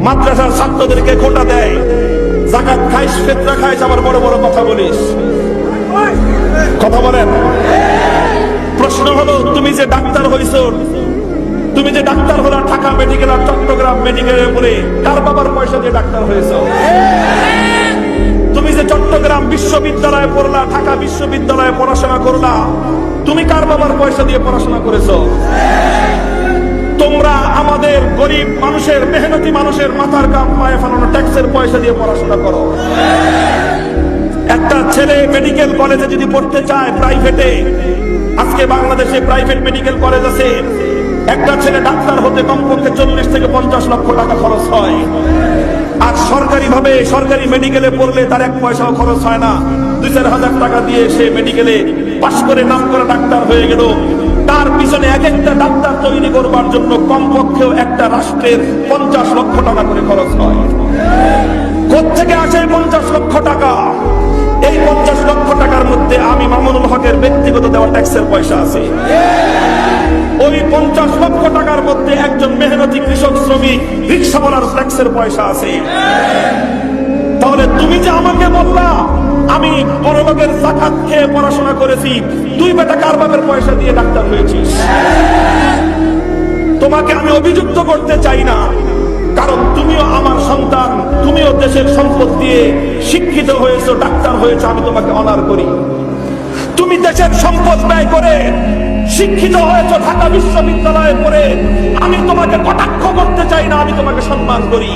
মাদ্রাসার ছাত্রদেরকে কোটা দেয়, যাকাত খাইস, ফিতরা খাইস, আবার বড় বড় কথা বলিস। কথা বলেন। প্রশ্ন হলো, তুমি যে ডাক্তার হইছো, তুমি যে ডাক্তার হলো ঢাকা মেডিকেল আর চট্টগ্রাম মেডিকেলে পড়ে, কার বাবার পয়সা দিয়ে ডাক্তার হয়েছো? তুমি যে চট্টগ্রাম বিশ্ববিদ্যালয়ে পড়লা, ঢাকা বিশ্ববিদ্যালয়ে পড়াশোনা করলা, তুমি কার বাবার পয়সা দিয়ে পড়াশোনা করেছো? তোমরা আমাদের গরিব মানুষের, মেহনতি মানুষের মাথার কাম পায়ে ফেলানো ট্যাক্সের পয়সা দিয়ে পড়াশোনা করো। একটা ছেলে মেডিকেল কলেজে যদি পড়তে চায় প্রাইভেটে, আজকে বাংলাদেশে প্রাইভেট মেডিকেল কলেজ আছে, একটা ছেলে ডাক্তার হতে কমপক্ষে 40 থেকে 50 লক্ষ টাকা খরচ হয়। আর সরকারি ভাবে, সরকারি মেডিকেলে পড়লে তার 1 পয়সাও খরচ হয় না। 2-4 হাজার টাকা দিয়ে সে মেডিকেলে পাশ করে নাম করা ডাক্তার হয়ে গেল। তার পিছনে এক একটা ডাক্তার তৈরি করবার জন্য কমপক্ষেও একটা রাষ্ট্রের 50 লক্ষ টাকা করে খরচ হয়। কোত্থেকে আসে 50 লক্ষ টাকা? এই 50 লক্ষ টাকার মধ্যে আমি মামুনুল হকের ব্যক্তিগত দেওয়া ট্যাক্সের পয়সা আছে। ওই 50 লক্ষ টাকার মধ্যে একজন মেহনতি কৃষক, শ্রমিক, রিক্সাওয়ালার ট্যাক্সের পয়সা আছে। তাহলে তুমি যে আমাকে বললা আমি বড় লোকের যাকাত খেয়ে পড়াশোনা করেছি, তুই বেটা কার বাপের পয়সা দিয়ে ডাক্তার হয়েছিস? তোমাকে আমি অভিযুক্ত করতে চাই না, কারণ তুমিও আমার সন্তান, তুমিও দেশের সম্পদ দিয়ে শিক্ষিত হয়েছো, ডাক্তার হয়েছো, আমি তোমাকে অনার করি। তুমি দেশের সম্পদ ব্যয় করে শিক্ষিত হয়েছো, ঢাকা বিশ্ববিদ্যালয়ে পড়ে, আমি তোমাকে কটাক্ষ করতে চাই না, আমি তোমাকে সম্মান করি।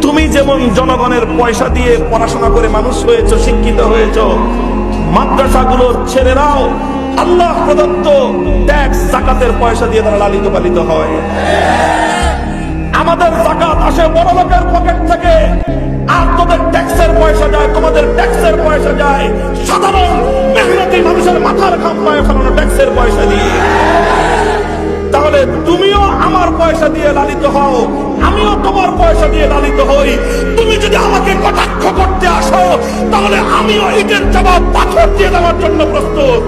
তুমি যেমন জনগণের পয়সা দিয়ে পড়াশোনা করে মানুষ হয়েছো, শিক্ষিত হয়েছো, মাদ্রাসাগুলোর ছেলেরাও আল্লাহ প্রদত্ত ট্যাক্স, যাকাতের পয়সা দিয়ে তারা লালিত পালিত হয়। আমাদের যাকাত আসে বড় লোকের পকেট থেকে, আর তোদের ট্যাক্সের পয়সা যায়, তোমাদের ট্যাক্সের পয়সা যায় সাধারণ মেহনতি মানুষের মাথার ঘাম পায়ে ফেলানো ট্যাক্সের পয়সা দিয়ে। তাহলে তুমিও আমার পয়সা দিয়ে লালিত হও, আমিও তোমার পয়সা দিয়ে লালিত হই। তুমি যদি আমাকে কটাক্ষ করতে আসো, তাহলে আমিও ইটের জবাব পাথর দিয়ে দেওয়ার জন্য প্রস্তুত।